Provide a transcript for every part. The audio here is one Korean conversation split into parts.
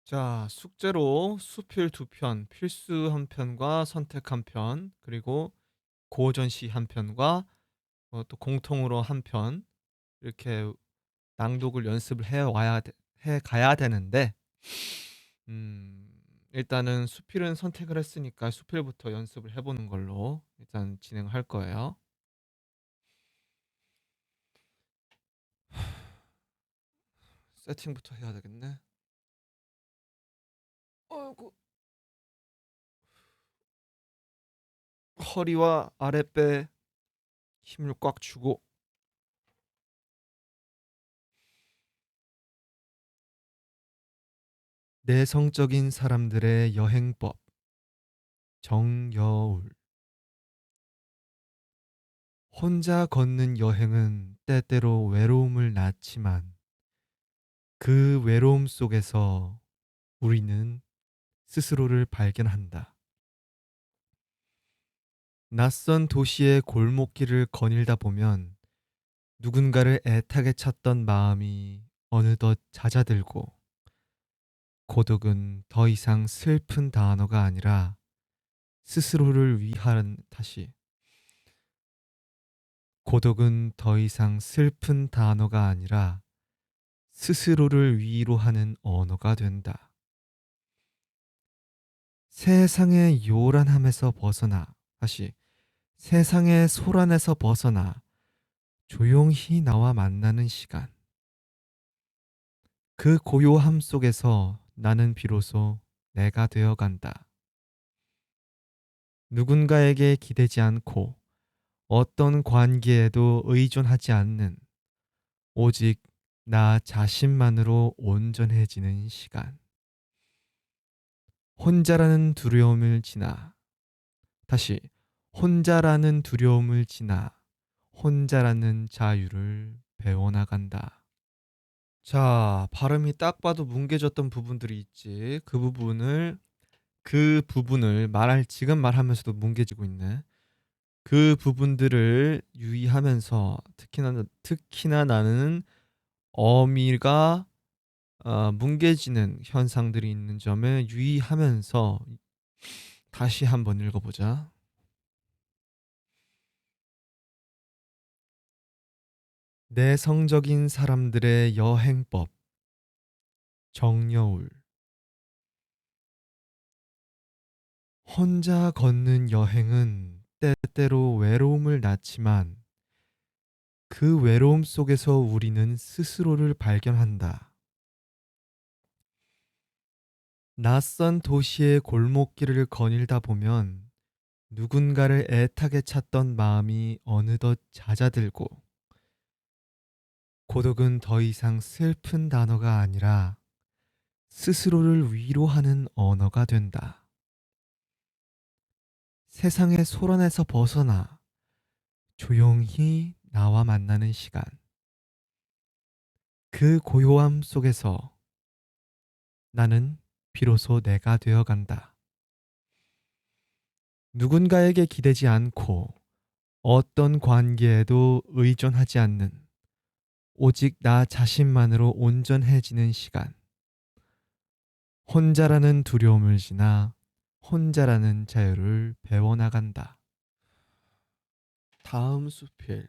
자, 숙제로 수필 두 편, 필수 한 편과 선택 한 편, 그리고 고전시 한 편과 또 공통으로 한 편, 이렇게 낭독을 연습을 해 가야 되는데, 일단은 수필은 선택을 했으니까 수필부터 연습을 해보는 걸로 일단 진행할 거예요. 세팅부터 해야 되겠네. 어이구, 허리와 아랫배 힘을 꽉 주고, 내성적인 사람들의 여행법, 정여울. 혼자 걷는 여행은 때때로 외로움을 낳지만 그 외로움 속에서 우리는 스스로를 발견한다. 낯선 도시의 골목길을 거닐다 보면 누군가를 애타게 찾던 마음이 어느덧 잦아들고, 고독은 더 이상 슬픈 단어가 아니라 스스로를 위한 다시 고독은 더 이상 슬픈 단어가 아니라 스스로를 위로하는 언어가 된다. 세상의 요란함에서 벗어나, 다시, 세상의 소란에서 벗어나 조용히 나와 만나는 시간. 그 고요함 속에서 나는 비로소 내가 되어 간다. 누군가에게 기대지 않고 어떤 관계에도 의존하지 않는, 오직 나 자신만으로 온전해지는 시간. 혼자라는 두려움을 지나, 다시, 혼자라는 두려움을 지나 혼자라는 자유를 배워나간다. 자, 발음이 딱 봐도 뭉개졌던 부분들이 있지. 그 부분을 지금 말하면서도 뭉개지고 있네. 그 부분들을 유의하면서, 특히나 나는 어미가 뭉개지는 현상들이 있는 점에 유의하면서 다시 한번 읽어보자. 내성적인 사람들의 여행법, 정여울. 혼자 걷는 여행은 때때로 외로움을 낳지만 그 외로움 속에서 우리는 스스로를 발견한다. 낯선 도시의 골목길을 거닐다 보면 누군가를 애타게 찾던 마음이 어느덧 잦아들고, 고독은 더 이상 슬픈 단어가 아니라 스스로를 위로하는 언어가 된다. 세상의 소란에서 벗어나 조용히 나와 만나는 시간. 그 고요함 속에서 나는 비로소 내가 되어 간다. 누군가에게 기대지 않고 어떤 관계에도 의존하지 않는, 오직 나 자신만으로 온전해지는 시간. 혼자라는 두려움을 지나 혼자라는 자유를 배워나간다. 다음 수필.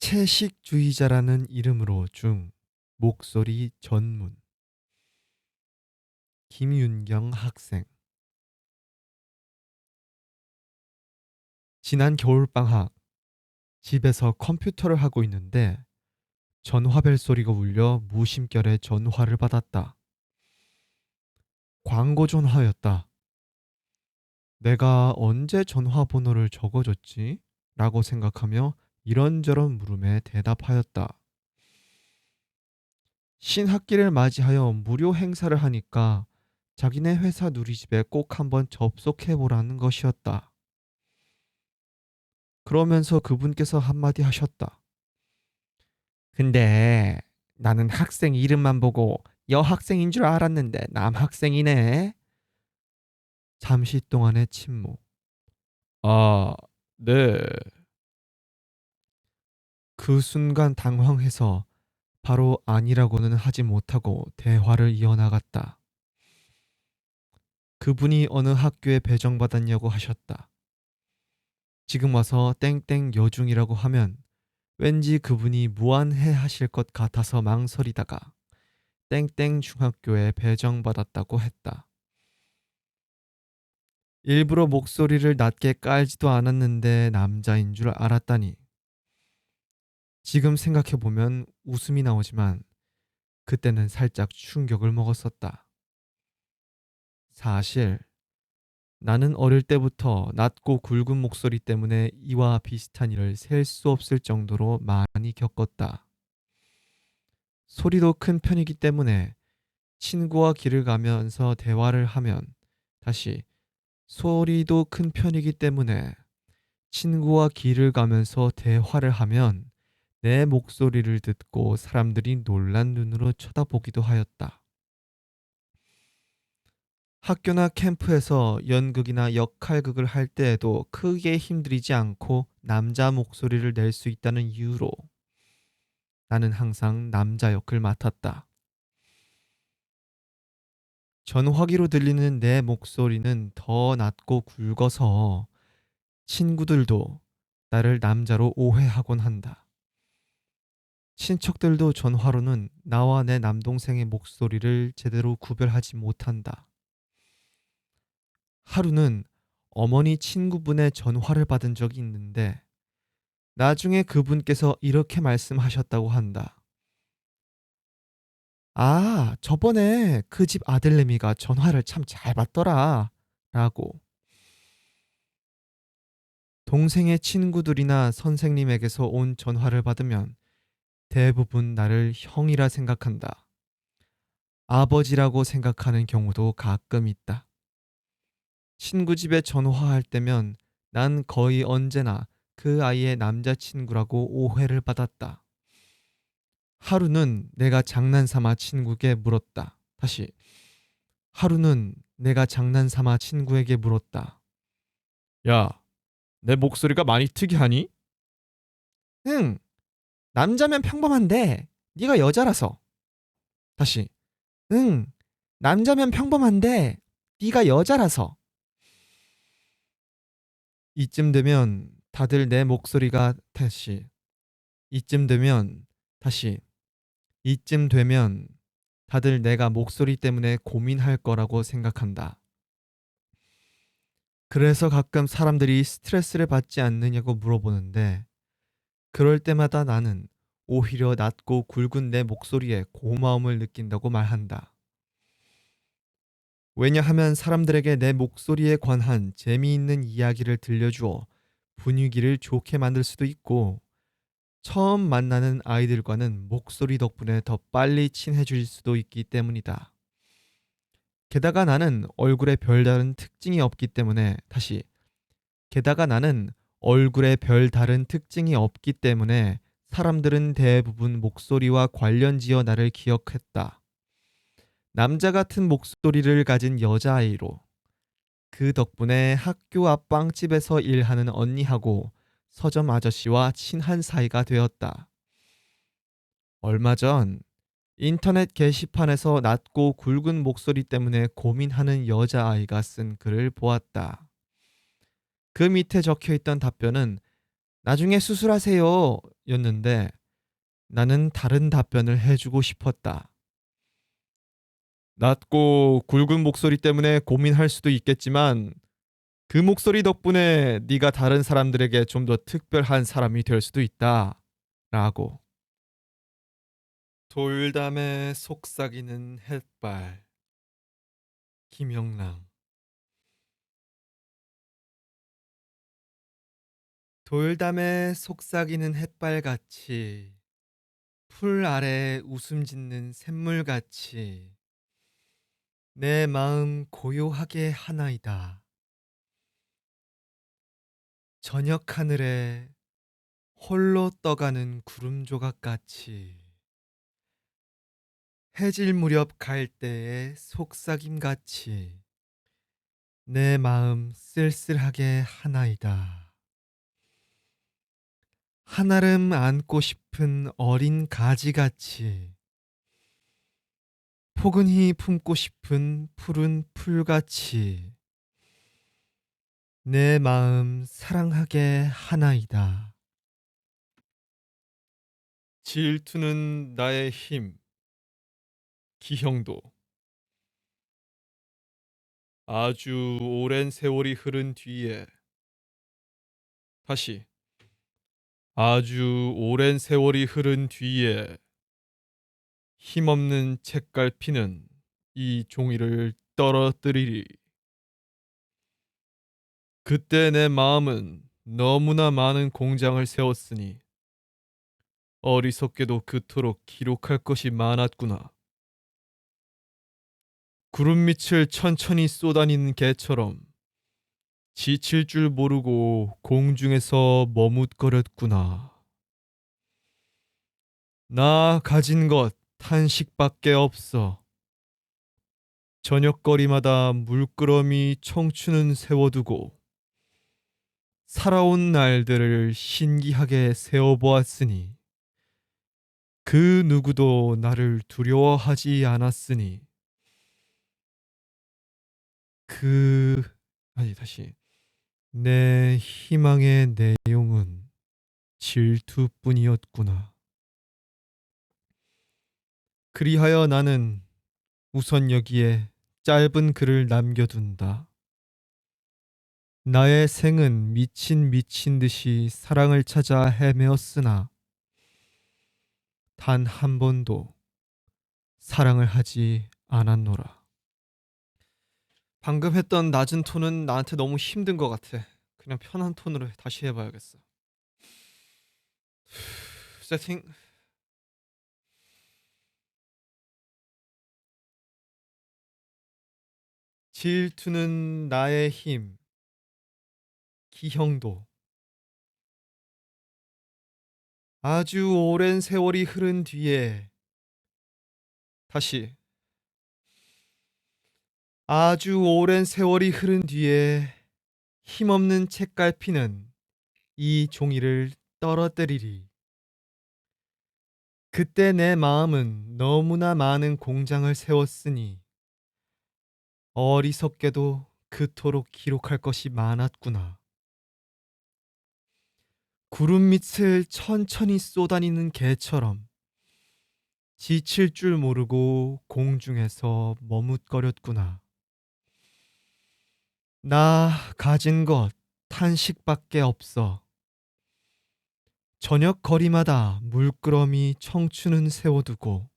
채식주의자라는 이름으로 중 목소리 전문. 김윤경 학생. 지난 겨울방학, 집에서 컴퓨터를 하고 있는데 전화벨 소리가 울려 무심결에 전화를 받았다. 광고 전화였다. 내가 언제 전화번호를 적어줬지? 라고 생각하며 이런저런 물음에 대답하였다. 신학기를 맞이하여 무료 행사를 하니까 자기네 회사 누리집에 꼭 한번 접속해 보라는 것이었다. 그러면서 그분께서 한마디 하셨다. 근데 나는 학생 이름만 보고 여학생인 줄 알았는데 남학생이네. 잠시 동안의 침묵. 아, 네. 그 순간 당황해서 바로 아니라고는 하지 못하고 대화를 이어나갔다. 그분이 어느 학교에 배정받았냐고 하셨다. 지금 와서 땡땡 여중이라고 하면 왠지 그분이 무안해 하실 것 같아서 망설이다가 땡땡 중학교에 배정받았다고 했다. 일부러 목소리를 낮게 깔지도 않았는데 남자인 줄 알았다니. 지금 생각해보면 웃음이 나오지만 그때는 살짝 충격을 먹었었다. 사실 나는 어릴 때부터 낮고 굵은 목소리 때문에 이와 비슷한 일을 셀 수 없을 정도로 많이 겪었다. 소리도 큰 편이기 때문에 친구와 길을 가면서 대화를 하면 다시 소리도 큰 편이기 때문에 친구와 길을 가면서 대화를 하면 내 목소리를 듣고 사람들이 놀란 눈으로 쳐다보기도 하였다. 학교나 캠프에서 연극이나 역할극을 할 때에도 크게 힘들이지 않고 남자 목소리를 낼 수 있다는 이유로 나는 항상 남자 역을 맡았다. 전화기로 들리는 내 목소리는 더 낮고 굵어서 친구들도 나를 남자로 오해하곤 한다. 친척들도 전화로는 나와 내 남동생의 목소리를 제대로 구별하지 못한다. 하루는 어머니 친구분의 전화를 받은 적이 있는데 나중에 그분께서 이렇게 말씀하셨다고 한다. 아, 저번에 그 집 아들내미가 전화를 참 잘 받더라. 라고. 동생의 친구들이나 선생님에게서 온 전화를 받으면 대부분 나를 형이라 생각한다. 아버지라고 생각하는 경우도 가끔 있다. 친구 집에 전화할 때면 난 거의 언제나 그 아이의 남자친구라고 오해를 받았다. 하루는 내가 장난삼아 친구에게 물었다. 다시. 하루는 내가 장난삼아 친구에게 물었다. 야, 내 목소리가 많이 특이하니? 응, 남자면 평범한데 네가 여자라서. 다시. 응, 남자면 평범한데 네가 여자라서. 이쯤 되면 다들 내 목소리가 다시. 이쯤 되면 다시. 이쯤 되면 다들 내가 목소리 때문에 고민할 거라고 생각한다. 그래서 가끔 사람들이 스트레스를 받지 않느냐고 물어보는데 그럴 때마다 나는 오히려 낮고 굵은 내 목소리에 고마움을 느낀다고 말한다. 왜냐하면 사람들에게 내 목소리에 관한 재미있는 이야기를 들려주어 분위기를 좋게 만들 수도 있고 처음 만나는 아이들과는 목소리 덕분에 더 빨리 친해질 수도 있기 때문이다. 게다가 나는 얼굴에 별다른 특징이 없기 때문에 다시 게다가 나는 얼굴에 별다른 특징이 없기 때문에 사람들은 대부분 목소리와 관련지어 나를 기억했다. 남자 같은 목소리를 가진 여자아이로 그 덕분에 학교 앞 빵집에서 일하는 언니하고 서점 아저씨와 친한 사이가 되었다. 얼마 전 인터넷 게시판에서 낮고 굵은 목소리 때문에 고민하는 여자아이가 쓴 글을 보았다. 그 밑에 적혀 있던 답변은 나중에 수술하세요 였는데 나는 다른 답변을 해주고 싶었다. 낮고 굵은 목소리 때문에 고민할 수도 있겠지만 그 목소리 덕분에 네가 다른 사람들에게 좀 더 특별한 사람이 될 수도 있다. 라고. 돌담에 속삭이는 햇발. 김영랑. 돌담에 속삭이는 햇발같이 풀 아래 웃음 짓는 샘물같이 내 마음 고요하게 하나이다. 저녁 하늘에 홀로 떠가는 구름 조각같이 해질 무렵 갈대의 속삭임같이 내 마음 쓸쓸하게 하나이다. 한아름 안고 싶은 어린 가지같이 포근히 품고 싶은 푸른 풀같이 내 마음 사랑하게 하나이다. 질투는 나의 힘, 기형도. 아주 오랜 세월이 흐른 뒤에 다시 아주 오랜 세월이 흐른 뒤에 힘없는 책갈피는 이 종이를 떨어뜨리리. 그때 내 마음은 너무나 많은 공장을 세웠으니 어리석게도 그토록 기록할 것이 많았구나. 구름 밑을 천천히 쏘다니는 개처럼 지칠 줄 모르고 공중에서 머뭇거렸구나. 나 가진 것 탄식밖에 없어. 저녁거리마다 물끄러미 청춘은 세워두고 살아온 날들을 신기하게 세어보았으니 그 누구도 나를 두려워하지 않았으니 그 아니 다시 내 희망의 내용은 질투뿐이었구나. 그리하여 나는 우선 여기에 짧은 글을 남겨둔다. 나의 생은 미친 듯이 사랑을 찾아 헤매었으나 단 한 번도 사랑을 하지 않았노라. 방금 했던 낮은 톤은 나한테 너무 힘든 것 같아. 그냥 편한 톤으로 다시 해봐야겠어. 세팅. 질투는 나의 힘, 기형도. 아주 오랜 세월이 흐른 뒤에 다시 아주 오랜 세월이 흐른 뒤에 힘없는 책갈피는 이 종이를 떨어뜨리리. 그때 내 마음은 너무나 많은 공장을 세웠으니 어리석게도 그토록 기록할 것이 많았구나. 구름 밑을 천천히 쏘다니는 개처럼 지칠 줄 모르고 공중에서 머뭇거렸구나. 나 가진 것 탄식밖에 없어. 저녁 거리마다 물끄러미 청춘은 세워두고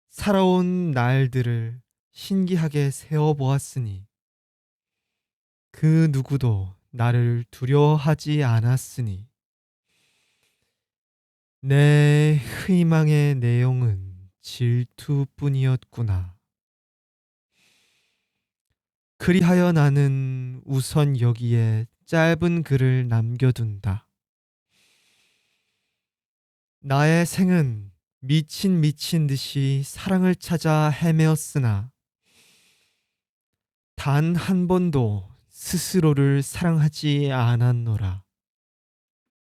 살아온 날들을 신기하게 세어보았으니 그 누구도 나를 두려워하지 않았으니 내 희망의 내용은 질투뿐이었구나. 그리하여 나는 우선 여기에 짧은 글을 남겨둔다. 나의 생은 미친 듯이 사랑을 찾아 헤매었으나 단 한 번도 스스로를 사랑하지 않았노라.